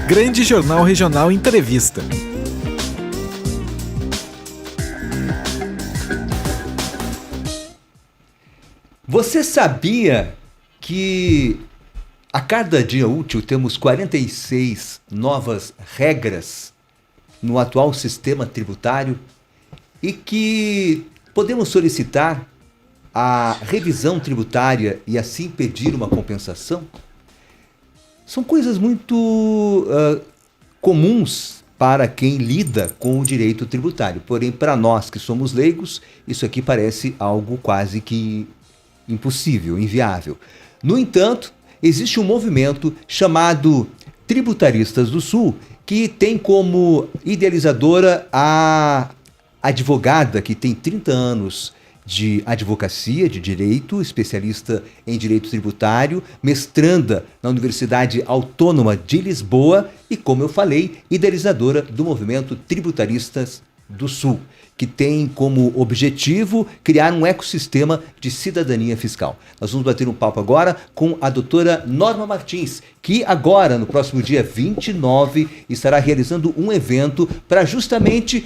Grande Jornal Regional Entrevista. Você sabia que a cada dia útil temos 46 novas regras no atual sistema tributário e que podemos solicitar a revisão tributária e assim pedir uma compensação? São coisas muito comuns para quem lida com o direito tributário. Porém, para nós que somos leigos, isso aqui parece algo quase que impossível, inviável. No entanto, existe um movimento chamado Tributaristas do Sul, que tem como idealizadora a advogada que tem 30 anos de advocacia, de direito, especialista em direito tributário, mestranda na Universidade Autônoma de Lisboa e, como eu falei, idealizadora do movimento Tributaristas do Sul, que tem como objetivo criar um ecossistema de cidadania fiscal. Nós vamos bater um papo agora com a doutora Norma Martins, que agora, no próximo dia 29, estará realizando um evento para justamente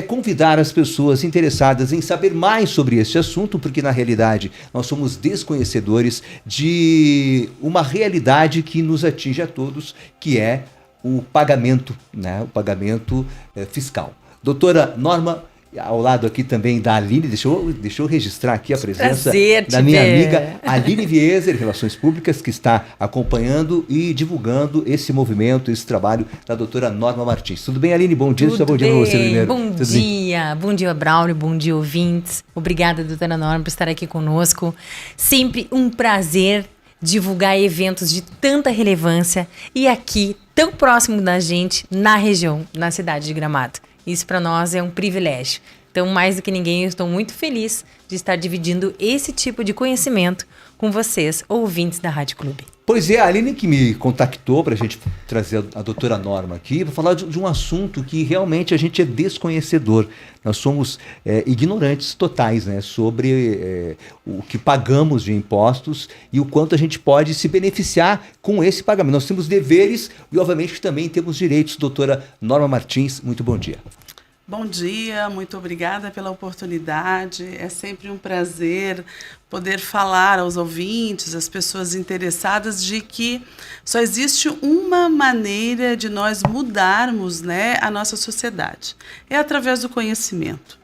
convidar as pessoas interessadas em saber mais sobre este assunto, porque na realidade nós somos desconhecedores de uma realidade que nos atinge a todos, que é o pagamento, né? O pagamento fiscal. Doutora Norma, ao lado aqui também da Aline, deixa eu registrar aqui a presença da minha amiga Aline Vieser, Relações Públicas, que está acompanhando e divulgando esse movimento, esse trabalho da doutora Norma Martins. Tudo bem, Aline? Bom dia. Bom dia para você primeiro. Bom dia, Braulio, bom dia, ouvintes. Obrigada, doutora Norma, por estar aqui conosco. Sempre um prazer divulgar eventos de tanta relevância e aqui, tão próximo da gente, na região, na cidade de Gramado. Isso para nós é um privilégio. Então, mais do que ninguém, eu estou muito feliz de estar dividindo esse tipo de conhecimento com vocês, ouvintes da Rádio Clube. Pois é, a Aline que me contactou para a gente trazer a doutora Norma aqui para falar de um assunto que realmente a gente é desconhecedor. Nós somos ignorantes totais, né, sobre o que pagamos de impostos e o quanto a gente pode se beneficiar com esse pagamento. Nós temos deveres e, obviamente, também temos direitos. Doutora Norma Martins, muito bom dia. Bom dia, muito obrigada pela oportunidade. É sempre um prazer poder falar aos ouvintes, às pessoas interessadas, de que só existe uma maneira de nós mudarmos, né, a nossa sociedade. É através do conhecimento.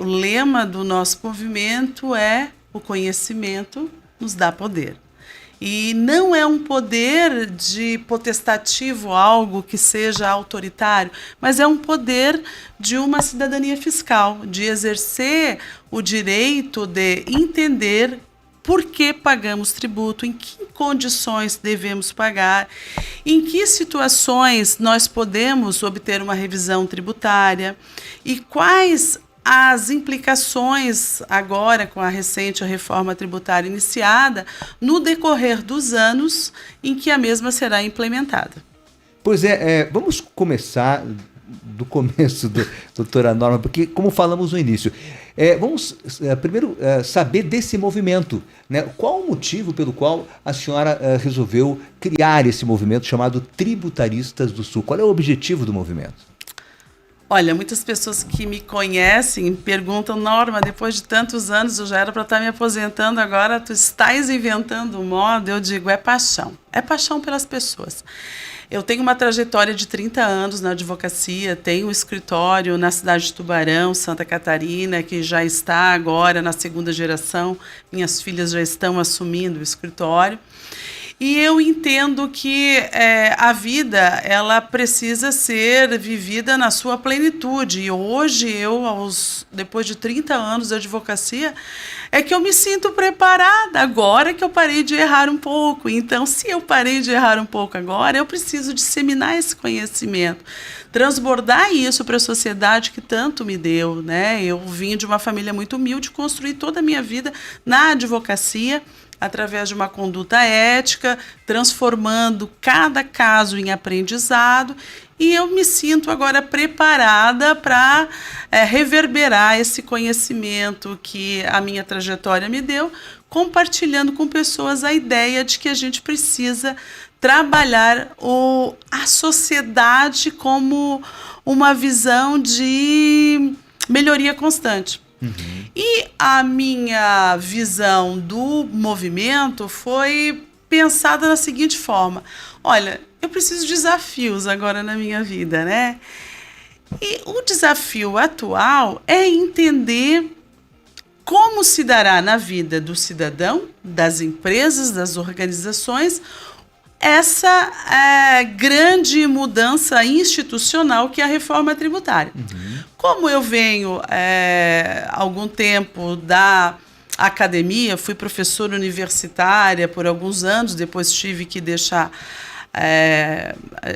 O lema do nosso movimento é: o conhecimento nos dá poder. E não é um poder de potestativo, algo que seja autoritário, mas é um poder de uma cidadania fiscal, de exercer o direito de entender por que pagamos tributo, em que condições devemos pagar, em que situações nós podemos obter uma revisão tributária e quais as implicações agora com a recente reforma tributária iniciada no decorrer dos anos em que a mesma será implementada. Pois vamos começar do começo, doutora Norma, porque como falamos no início, vamos primeiro saber desse movimento, né? Qual o motivo pelo qual a senhora resolveu criar esse movimento chamado Tributaristas do Sul? Qual é o objetivo do movimento? Olha, muitas pessoas que me conhecem perguntam: Norma, depois de tantos anos, eu já era para estar me aposentando, agora tu estás inventando moda. Eu digo, é paixão pelas pessoas. Eu tenho uma trajetória de 30 anos na advocacia, tenho um escritório na cidade de Tubarão, Santa Catarina, que já está agora na segunda geração, minhas filhas já estão assumindo o escritório. E eu entendo que a vida, ela precisa ser vivida na sua plenitude. E hoje, depois de 30 anos de advocacia, é que eu me sinto preparada, agora que eu parei de errar um pouco. Então, se eu parei de errar um pouco agora, eu preciso disseminar esse conhecimento, transbordar isso para a sociedade que tanto me deu, né? Eu vim de uma família muito humilde, construí toda a minha vida na advocacia, através de uma conduta ética, transformando cada caso em aprendizado, e eu me sinto agora preparada para reverberar esse conhecimento que a minha trajetória me deu, compartilhando com pessoas a ideia de que a gente precisa trabalhar a sociedade como uma visão de melhoria constante. E a minha visão do movimento foi pensada da seguinte forma: olha, eu preciso de desafios agora na minha vida, né? E o desafio atual é entender como se dará na vida do cidadão, das empresas, das organizações, essa grande mudança institucional que é a reforma tributária. Como eu venho há algum tempo da academia, fui professora universitária por alguns anos, depois tive que deixar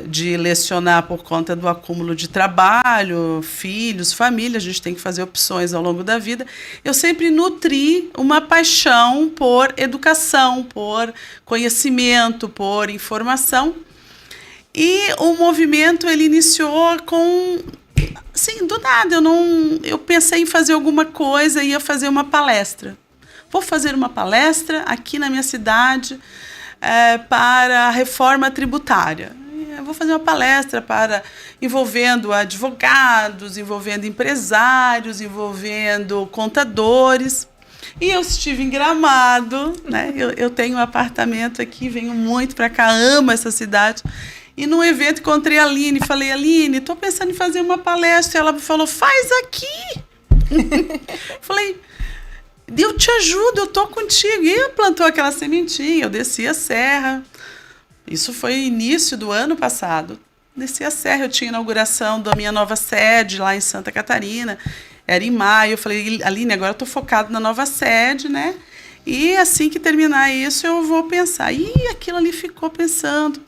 de lecionar por conta do acúmulo de trabalho, filhos, família, a gente tem que fazer opções ao longo da vida. Eu sempre nutri uma paixão por educação, por conhecimento, por informação. E o movimento, ele iniciou com... Assim, do nada, eu pensei em fazer alguma coisa, ia fazer uma palestra. Vou fazer uma palestra aqui na minha cidade para a reforma tributária. Eu vou fazer uma palestra envolvendo advogados, envolvendo empresários, envolvendo contadores. E eu estive em Gramado, né? Eu tenho um apartamento aqui, venho muito para cá, amo essa cidade. E num evento encontrei a Aline, falei: Aline, estou pensando em fazer uma palestra. E ela me falou: faz aqui. Falei: eu te ajudo, eu estou contigo. E plantou aquela sementinha, eu desci a serra. Isso foi início do ano passado. Desci a serra, eu tinha inauguração da minha nova sede lá em Santa Catarina. Era em maio. Eu falei: Aline, agora eu estou focado na nova sede, né? E assim que terminar isso, eu vou pensar. E aquilo ali ficou pensando.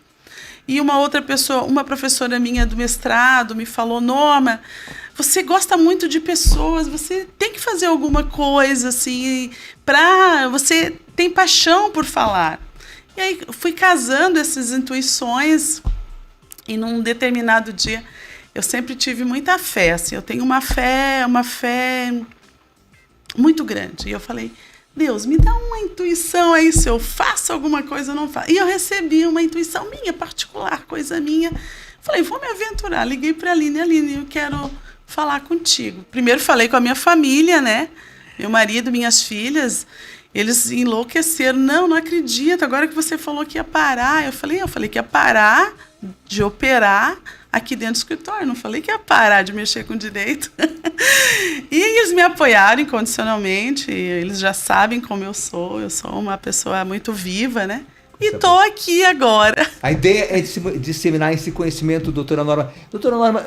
E uma outra pessoa, uma professora minha do mestrado, me falou: Norma, você gosta muito de pessoas, você tem que fazer alguma coisa, assim, você tem paixão por falar. E aí fui casando essas intuições, e num determinado dia, eu sempre tive muita fé, assim, eu tenho uma fé muito grande. E eu falei: Deus, me dá uma intuição aí, se eu faço alguma coisa ou não faço. E eu recebi uma intuição minha, particular, coisa minha. Falei: vou me aventurar. Liguei para a Aline: Aline, eu quero falar contigo. Primeiro falei com a minha família, né? Meu marido, minhas filhas, eles enlouqueceram. Não acredito, agora que você falou que ia parar. Eu falei que ia parar de operar aqui dentro do escritório, não falei que ia parar de mexer com direito. E eles me apoiaram incondicionalmente, eles já sabem como eu sou uma pessoa muito viva, né? E estou aqui agora. A ideia é disseminar esse conhecimento, doutora Norma. Doutora Norma,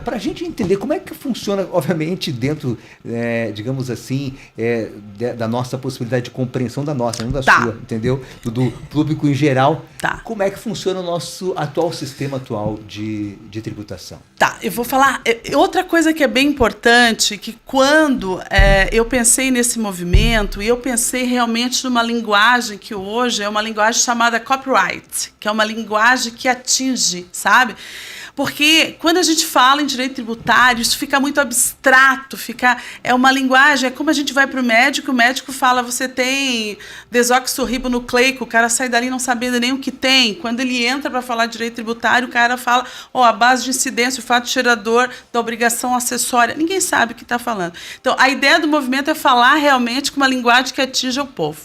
para a gente entender como é que funciona, obviamente, dentro, digamos assim, da nossa possibilidade de compreensão da nossa, não da sua, entendeu? Do público em geral. Tá. Como é que funciona o nosso sistema atual de tributação? Tá, eu vou falar. Outra coisa que é bem importante, que quando eu pensei nesse movimento, e eu pensei realmente numa linguagem que hoje é uma linguagem chamada copyright, que é uma linguagem que atinge, sabe? Porque quando a gente fala em direito tributário, isso fica muito abstrato, é uma linguagem, é como a gente vai para o médico fala: você tem desoxirribonucleico, o cara sai dali não sabendo nem o que tem. Quando ele entra para falar de direito tributário, o cara fala: a base de incidência, o fato gerador da obrigação acessória. Ninguém sabe o que está falando. Então, a ideia do movimento é falar realmente com uma linguagem que atinja o povo,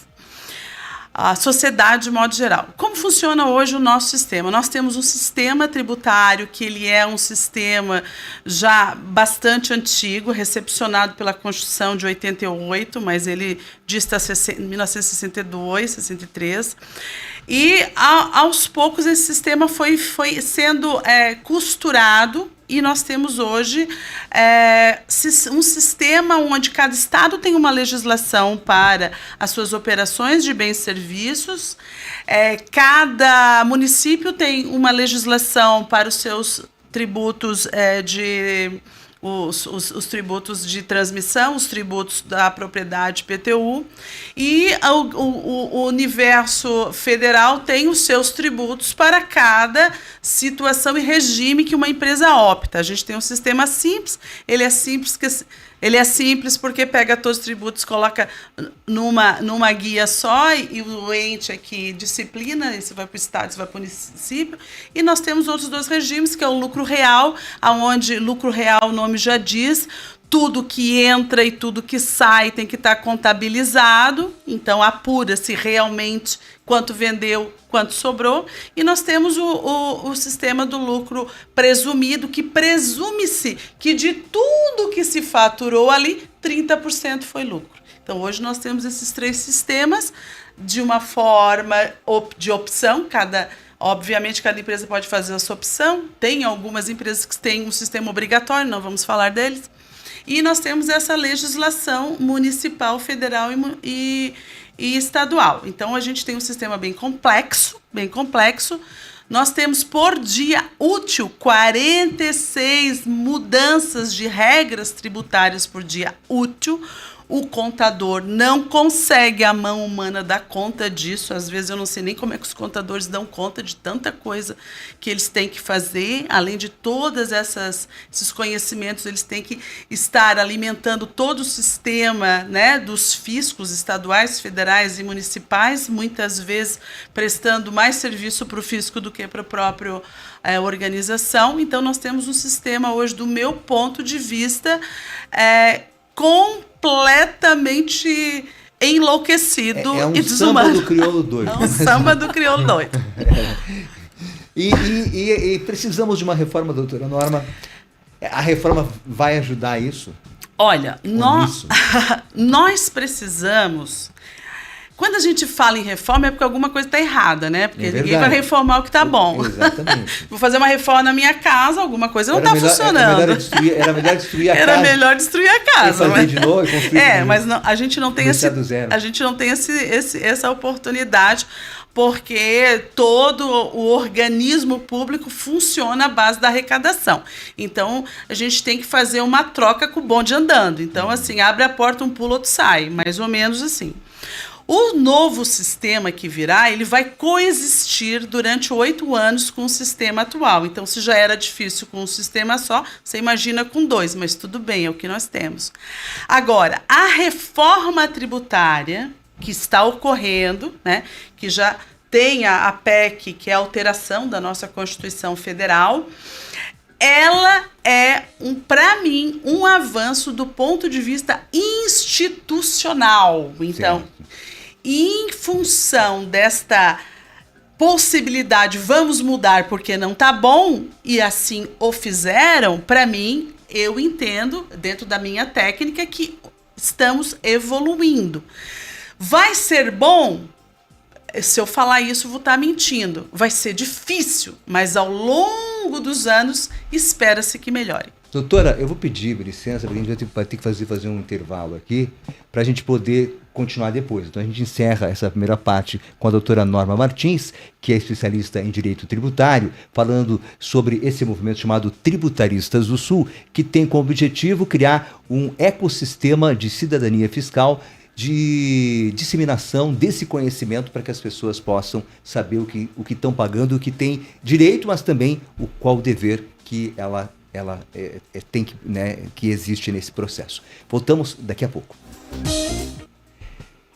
a sociedade de modo geral. Como funciona hoje o nosso sistema? Nós temos um sistema tributário que ele é um sistema já bastante antigo, recepcionado pela Constituição de 88, mas ele dista 1962, 63. E aos poucos esse sistema foi sendo costurado. E nós temos hoje um sistema onde cada estado tem uma legislação para as suas operações de bens e serviços, cada município tem uma legislação para os seus tributos os tributos de transmissão, os tributos da propriedade PTU, e o universo federal tem os seus tributos para cada situação e regime que uma empresa opta. A gente tem um sistema simples, ele é simples Ele é simples porque pega todos os tributos, coloca numa guia só e o ente aqui disciplina, isso vai para o Estado, isso vai para o município. E nós temos outros 2 regimes, que é o lucro real, onde lucro real, o nome já diz, tudo que entra e tudo que sai tem que estar contabilizado, então apura-se realmente quanto vendeu, quanto sobrou. E nós temos o sistema do lucro presumido, que presume-se que de tudo que se faturou ali, 30% foi lucro. Então hoje nós temos esses 3 sistemas de uma forma de opção, obviamente, cada empresa pode fazer a sua opção. Tem algumas empresas que têm um sistema obrigatório, não vamos falar deles. E nós temos essa legislação municipal, federal e estadual. Então, a gente tem um sistema bem complexo, bem complexo. Nós temos, por dia útil, 46 mudanças de regras tributárias por dia útil. O contador não consegue, a mão humana dar conta disso. Às vezes eu não sei nem como é que os contadores dão conta de tanta coisa que eles têm que fazer. Além de todos esses conhecimentos, eles têm que estar alimentando todo o sistema, né, dos fiscos estaduais, federais e municipais, muitas vezes prestando mais serviço para o fisco do que para a própria organização. Então, nós temos um sistema hoje, do meu ponto de vista, completamente enlouquecido é um e desumano. Samba do crioulo doido. É um samba do crioulo doido. E precisamos de uma reforma, doutora Norma. A reforma vai ajudar isso? Olha, nós precisamos... Quando a gente fala em reforma é porque alguma coisa está errada, né? Porque ninguém vai reformar o que está bom. Exatamente. Vou fazer uma reforma na minha casa, alguma coisa não está funcionando. Era melhor destruir a casa. Era melhor destruir a casa. E fazer de novo e construir mas não, a gente não tem essa oportunidade, porque todo o organismo público funciona à base da arrecadação. Então, a gente tem que fazer uma troca com o bonde andando. Então, assim, abre a porta, um pula, outro sai. Mais ou menos assim. O novo sistema que virá, ele vai coexistir durante 8 anos com o sistema atual. Então, se já era difícil com um sistema só, você imagina com 2, mas tudo bem, é o que nós temos. Agora, a reforma tributária que está ocorrendo, né, que já tem a PEC, que é a alteração da nossa Constituição Federal, ela é, para mim, um avanço do ponto de vista institucional. Então, certo. Em função desta possibilidade, vamos mudar porque não está bom, e assim o fizeram, para mim, eu entendo, dentro da minha técnica, que estamos evoluindo. Vai ser bom? Se eu falar isso, vou estar mentindo. Vai ser difícil, mas ao longo dos anos, espera-se que melhore. Doutora, eu vou pedir licença, porque a gente vai ter que fazer um intervalo aqui, para a gente poder continuar depois. Então a gente encerra essa primeira parte com a doutora Norma Martins, que é especialista em direito tributário, falando sobre esse movimento chamado Tributaristas do Sul, que tem como objetivo criar um ecossistema de cidadania fiscal, de disseminação desse conhecimento para que as pessoas possam saber o que estão pagando, o que tem direito, mas também qual o dever que ela tem que, né, que existe nesse processo. Voltamos daqui a pouco.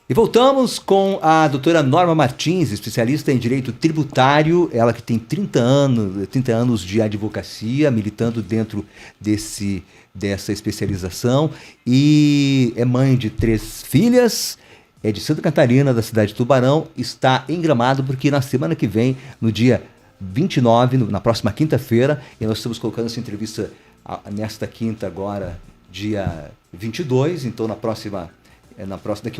E voltamos com a doutora Norma Martins, especialista em direito tributário, ela que tem 30 anos de advocacia, militando dentro dessa especialização, e é mãe de 3 filhas, é de Santa Catarina, da cidade de Tubarão, está em Gramado, porque na semana que vem, no dia 29, na próxima quinta-feira, e nós estamos colocando essa entrevista nesta quinta agora, dia 22, então daqui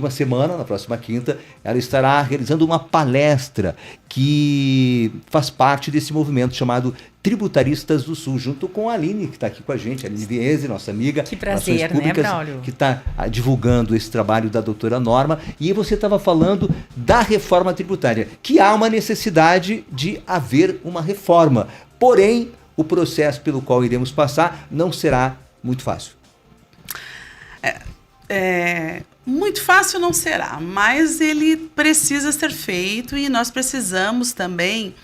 uma semana, na próxima quinta, ela estará realizando uma palestra que faz parte desse movimento chamado Tributaristas do Sul, junto com a Aline, que está aqui com a gente, a Aline Viese, nossa amiga. Que prazer, né, Braulio? Que está divulgando esse trabalho da doutora Norma. E você estava falando da reforma tributária, que há uma necessidade de haver uma reforma. Porém, o processo pelo qual iremos passar não será muito fácil. Muito fácil não será, mas ele precisa ser feito, e nós precisamos também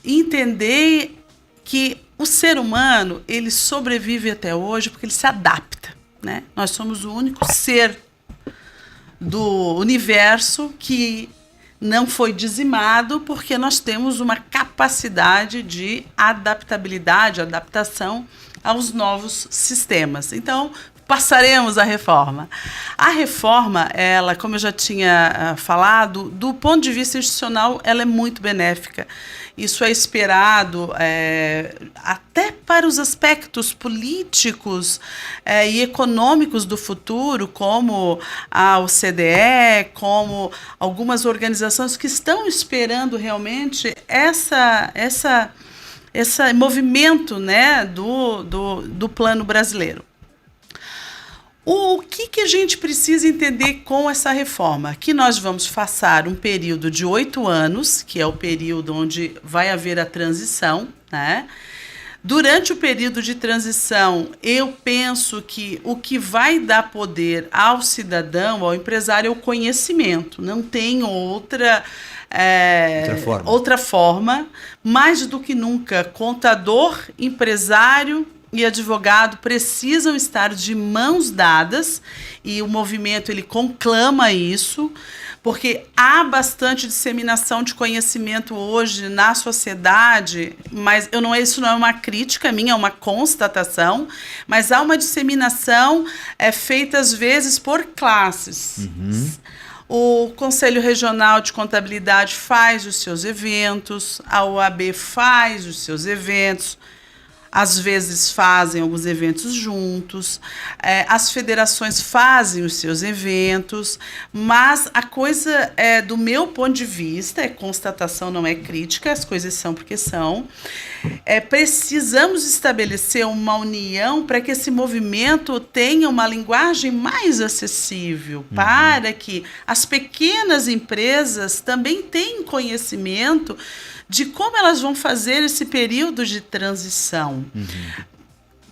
entender que O ser humano, ele sobrevive até hoje porque ele se adapta, né? Nós somos o único ser do universo que não foi dizimado, porque nós temos uma capacidade de adaptabilidade, adaptação aos novos sistemas. Então, passaremos à reforma. A reforma, ela, como eu já tinha falado, do ponto de vista institucional, ela é muito benéfica. Isso é esperado até para os aspectos políticos e econômicos do futuro, como a OCDE, como algumas organizações que estão esperando realmente esse movimento, né, do plano brasileiro. O que a gente precisa entender com essa reforma? Que nós vamos passar um período de 8 anos, que é o período onde vai haver a transição, né? Durante o período de transição, eu penso que o que vai dar poder ao cidadão, ao empresário, é o conhecimento. Não tem outra forma. Mais do que nunca, contador, empresário e advogado precisam estar de mãos dadas, e o movimento ele conclama isso, porque há bastante disseminação de conhecimento hoje na sociedade, mas isso não é uma crítica minha, é uma constatação, mas há uma disseminação feita às vezes por classes. Uhum. O Conselho Regional de Contabilidade faz os seus eventos, a OAB faz os seus eventos, às vezes fazem alguns eventos juntos, as federações fazem os seus eventos, mas a coisa, do meu ponto de vista, é constatação, não é crítica, as coisas são porque são, precisamos estabelecer uma união para que esse movimento tenha uma linguagem mais acessível, para que as pequenas empresas também tenham conhecimento de como elas vão fazer esse período de transição. Uhum.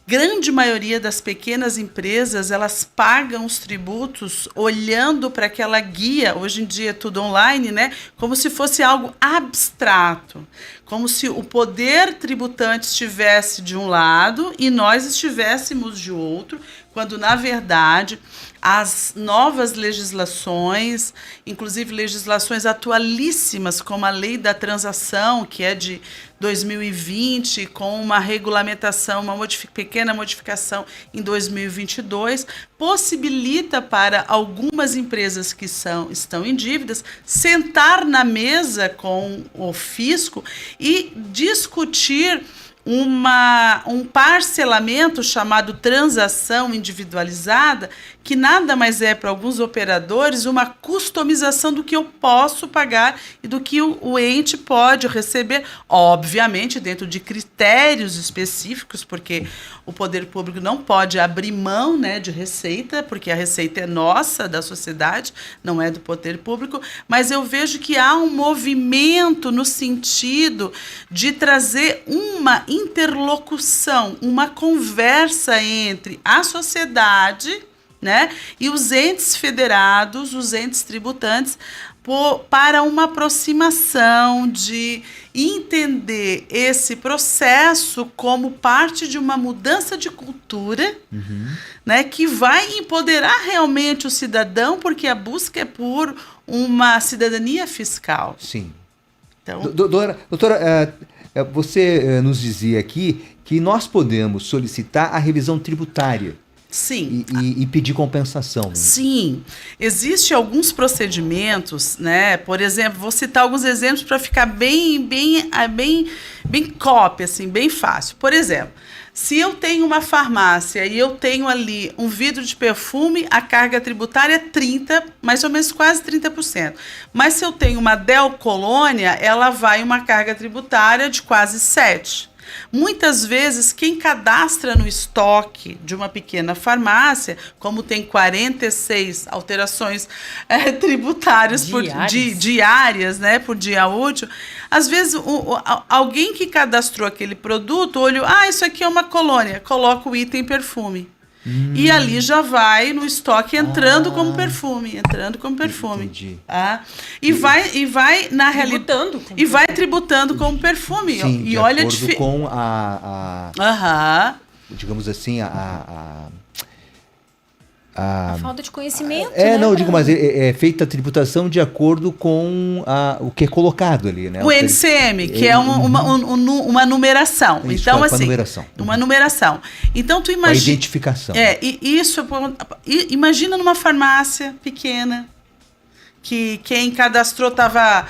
Grande maioria das pequenas empresas, elas pagam os tributos olhando para aquela guia, hoje em dia é tudo online, né? Como se fosse algo abstrato, como se o poder tributante estivesse de um lado e nós estivéssemos de outro, quando, na verdade, as novas legislações, inclusive legislações atualíssimas, como a Lei da Transação, que é de 2020, com uma regulamentação, uma pequena modificação em 2022, possibilita para algumas empresas que estão em dívidas sentar na mesa com o fisco e discutir um parcelamento chamado transação individualizada, que nada mais é para alguns operadores uma customização do que eu posso pagar e do que o ente pode receber, obviamente dentro de critérios específicos, porque o poder público não pode abrir mão, né, de receita, porque a receita é nossa, da sociedade, não é do poder público, mas eu vejo que há um movimento no sentido de trazer uma interlocução, uma conversa entre a sociedade, né, e os entes federados, os entes tributantes, para uma aproximação de entender esse processo como parte de uma mudança de cultura, né, que vai empoderar realmente o cidadão, porque a busca é por uma cidadania fiscal. Sim. Então, doutora, você nos dizia aqui que nós podemos solicitar a revisão tributária. Sim. E pedir compensação. Sim. Existem alguns procedimentos, né? Por exemplo, vou citar alguns exemplos para ficar bem cópia, assim, bem fácil. Por exemplo, se eu tenho uma farmácia e eu tenho ali um vidro de perfume, a carga tributária é 30%, mais ou menos quase 30%. Mas se eu tenho uma Del Colônia, ela vai uma carga tributária de quase 7%. Muitas vezes, quem cadastra no estoque de uma pequena farmácia, como tem 46 alterações tributárias diárias, né, por dia útil, às vezes alguém que cadastrou aquele produto olha, isso aqui é uma colônia, coloca o item perfume. E ali já vai no estoque entrando como perfume, Entendi. Tá? E vai na realidade Tributando. e vai tributando como perfume. Sim, E de olha a acordo diferença. com Aham. digamos assim, A falta de conhecimento, não, né? digo, mas é feita a tributação de acordo com o que é colocado ali, né? O NCM, que é uma numeração. Isso, Então, com a assim, numeração. uma numeração. Então, tu Com a imagina. identificação. Imagina numa farmácia pequena, que quem cadastrou estava.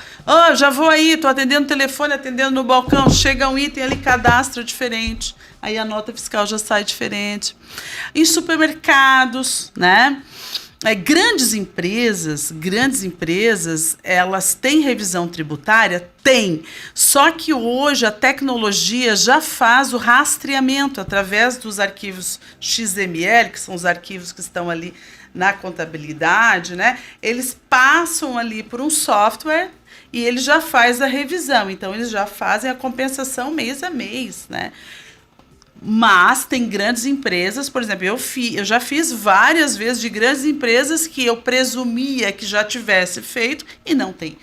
Já vou aí, estou atendendo o telefone, atendendo no balcão, chega um item ali, cadastra diferente. Aí a nota fiscal já sai diferente. Em supermercados, né? Grandes empresas, elas têm revisão tributária? Tem. Só que hoje a tecnologia já faz o rastreamento através dos arquivos XML, que são os arquivos que estão ali na contabilidade, né? Eles passam ali por um software e ele já faz a revisão. Então, eles já fazem a compensação mês a mês, né? Mas tem grandes empresas, por exemplo, eu já fiz várias vezes de grandes empresas que eu presumia que já tivesse feito e não tem.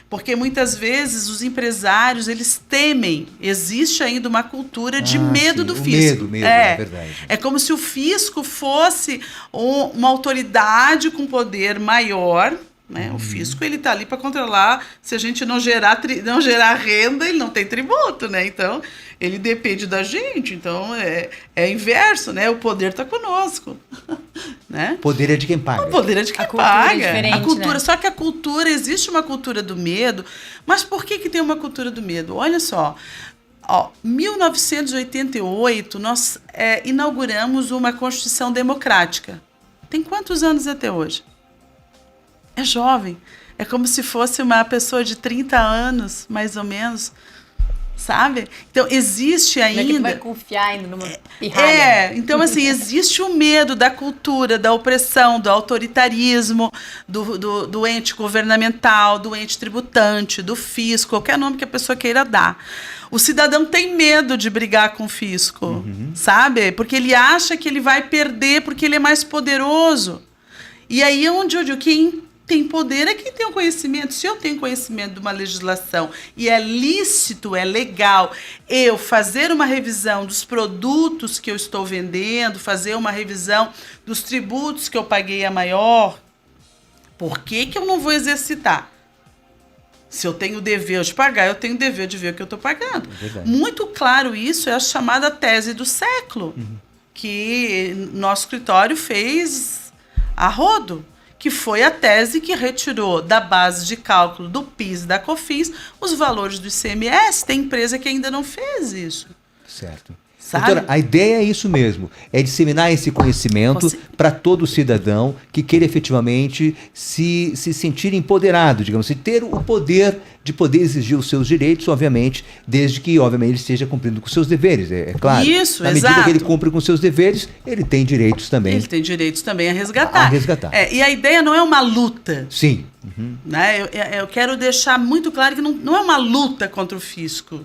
Porque muitas vezes os empresários, eles temem, existe ainda uma cultura de medo do fisco. Medo, é verdade. É como se o fisco fosse uma autoridade com poder maior, né? O fisco, ele está ali para controlar. Se a gente não gerar renda, ele não tem tributo, né? Então, ele depende da gente. Então, é inverso, né? O poder está conosco. Né? O poder é de quem paga. O poder é de quem cultura é paga. diferente, A cultura, né? Só que a cultura, existe uma cultura do medo. Mas por que tem uma cultura do medo? Olha só. 1988, nós inauguramos uma Constituição Democrática. Tem quantos anos até hoje? É jovem. É como se fosse uma pessoa de 30 anos, mais ou menos. Sabe? Então, existe ainda... Como é que tu vai confiar ainda numa pirralha? Então, assim, existe o medo da cultura, da opressão, do autoritarismo, do ente governamental, do ente tributante, do fisco, qualquer nome que a pessoa queira dar. O cidadão tem medo de brigar com o fisco, sabe? Porque ele acha que ele vai perder porque ele é mais poderoso. E aí é onde eu digo, quem tem poder é quem tem o conhecimento. Se eu tenho conhecimento de uma legislação e é lícito, é legal eu fazer uma revisão dos produtos que eu estou vendendo, fazer uma revisão dos tributos que eu paguei a maior, por que eu não vou exercitar? Se eu tenho o dever de pagar, eu tenho o dever de ver o que eu estou pagando. Muito claro isso, é a chamada tese do século, que nosso escritório fez a rodo, que foi a tese que retirou da base de cálculo do PIS e da COFINS os valores do ICMS. Tem empresa que ainda não fez isso. Certo. Sabe? Doutora, a ideia é isso mesmo, é disseminar esse conhecimento para todo cidadão que queira efetivamente se sentir empoderado, digamos assim, ter o poder de poder exigir os seus direitos, obviamente, desde que, obviamente, ele esteja cumprindo com seus deveres, é claro. Isso, Na medida exato. que ele cumpre com seus deveres, ele tem direitos também. Ele tem direitos também a resgatar. A resgatar. E a ideia não é uma luta. Sim. Né? Eu quero deixar muito claro que não é uma luta contra o fisco.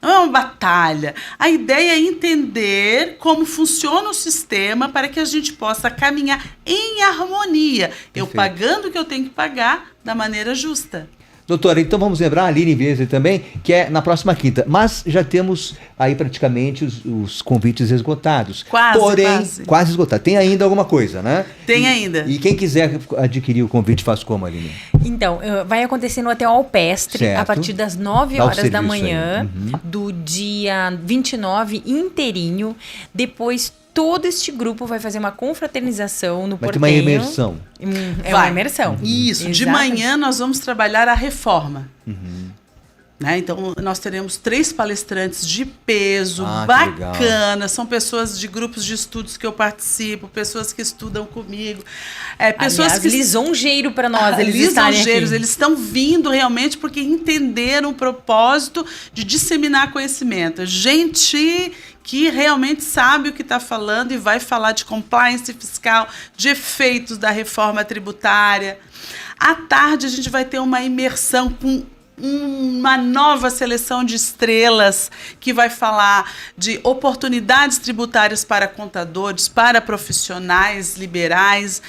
Não é uma batalha. A ideia é entender como funciona o sistema para que a gente possa caminhar em harmonia. Eu pagando o que eu tenho que pagar da maneira justa. Doutora, então vamos lembrar a Aline Vesely também, que é na próxima quinta. Mas já temos aí praticamente os convites esgotados. Quase esgotados. Tem ainda alguma coisa, né? Tem ainda. E quem quiser adquirir o convite, faz como, Aline? Então, vai acontecer no Hotel Alpestre, Certo. a partir das 9 Dá o horas da serviço manhã, do dia 29, inteirinho. Depois, todo este grupo vai fazer uma confraternização no Vai ter Portenho. uma imersão. Uma imersão. Isso. De Exatamente. manhã nós vamos trabalhar a reforma. Né? Então, nós teremos 3 palestrantes de peso, bacana. São pessoas de grupos de estudos que eu participo, pessoas que estudam comigo. Pessoas Aliás, que lisonjeiro para nós, eles estarem aqui. Eles estão vindo realmente porque entenderam o propósito de disseminar conhecimento. Gente que realmente sabe o que está falando e vai falar de compliance fiscal, de efeitos da reforma tributária. À tarde, a gente vai ter uma imersão com uma nova seleção de estrelas que vai falar de oportunidades tributárias para contadores, para profissionais liberais,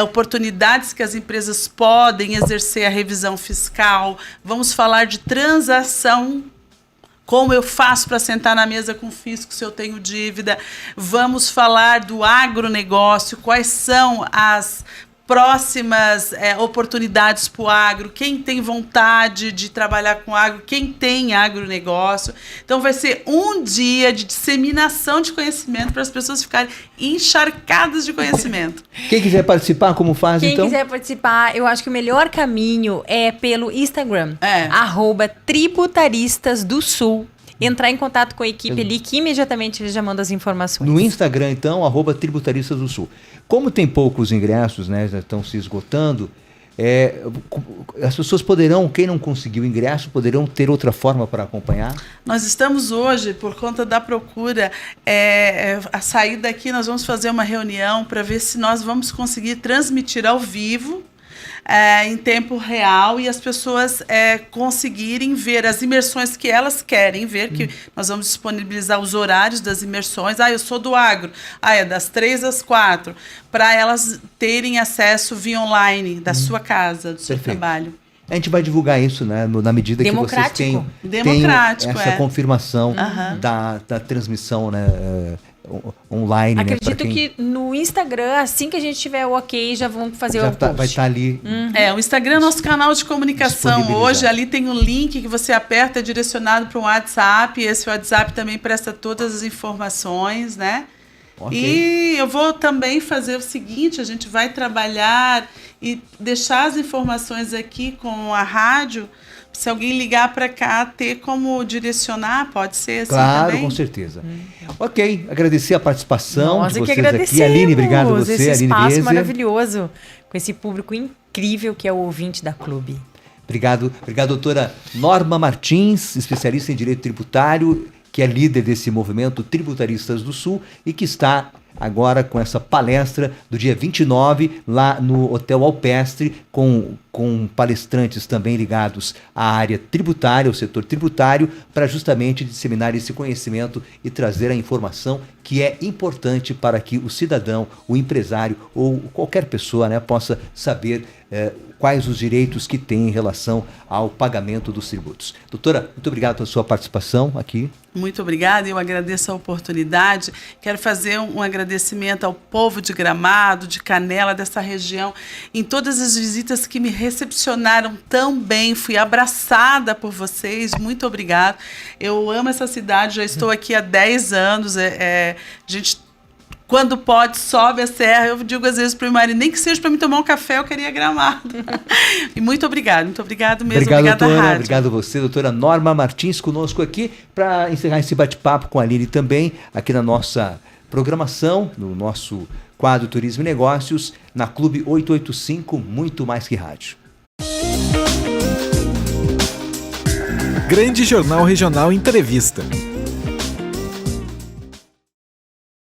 oportunidades que as empresas podem exercer a revisão fiscal. Vamos falar de transação. Como eu faço para sentar na mesa com o fisco se eu tenho dívida? Vamos falar do agronegócio, quais são as próximas oportunidades para o agro, quem tem vontade de trabalhar com agro, quem tem agronegócio. Então vai ser um dia de disseminação de conhecimento para as pessoas ficarem encharcadas de conhecimento. Quem quiser participar, como faz Quem então? quiser participar, eu acho que o melhor caminho é pelo Instagram, É. @tributaristasdosul. Entrar em contato com a equipe ali, que imediatamente eles já mandam as informações. No Instagram, então, @Tributaristas do Sul. Como tem poucos ingressos, né, já estão se esgotando, as pessoas poderão, quem não conseguiu ingresso, poderão ter outra forma para acompanhar? Nós estamos hoje, por conta da procura, a sair daqui, nós vamos fazer uma reunião para ver se nós vamos conseguir transmitir ao vivo, em tempo real, e as pessoas conseguirem ver as imersões que elas querem ver, que nós vamos disponibilizar os horários das imersões. Eu sou do agro, é das 3 às 4, para elas terem acesso via online da sua casa, do seu Perfeito. trabalho. A gente vai divulgar isso, né, na medida que vocês tenham Democrático, essa confirmação da transmissão, né, online. Acredito né, que no Instagram, assim que a gente tiver o ok, já vão fazer o post. vai estar ali. O Instagram é nosso canal de comunicação. Hoje ali tem um link que você aperta, é direcionado para um WhatsApp. Esse WhatsApp também presta todas as informações, né? Okay. E eu vou também fazer o seguinte, a gente vai trabalhar e deixar as informações aqui com a rádio. Se alguém ligar para cá, ter como direcionar, pode ser assim claro, também? Com certeza. Ok, agradecer a participação Nós de é que vocês agradecemos aqui. Aline, obrigado a você, esse Aline espaço Viese. maravilhoso, com esse público incrível que é o ouvinte da Clube. Obrigado, doutora Norma Martins, especialista em direito tributário, que é líder desse movimento Tributaristas do Sul e que está agora com essa palestra do dia 29 lá no Hotel Alpestre, com palestrantes também ligados à área tributária, ao setor tributário, para justamente disseminar esse conhecimento e trazer a informação que é importante para que o cidadão, o empresário ou qualquer pessoa, né, possa saber quais os direitos que tem em relação ao pagamento dos tributos. Doutora, muito obrigado pela sua participação aqui. Muito obrigada, eu agradeço a oportunidade. Quero fazer um agradecimento ao povo de Gramado, de Canela, dessa região, em todas as visitas que me recepcionaram tão bem. Fui abraçada por vocês, muito obrigada. Eu amo essa cidade, já estou aqui há 10 anos. A gente, quando pode, sobe a serra. Eu digo às vezes para o marido, nem que seja para me tomar um café, eu queria Gramado. E muito obrigado mesmo. Obrigado, Obrigada, doutora. rádio. Obrigado a você, doutora Norma Martins, conosco aqui, para encerrar esse bate-papo com a Aline também, aqui na nossa programação, no nosso quadro Turismo e Negócios, na Clube 885, muito mais que rádio. Grande Jornal Regional Entrevista.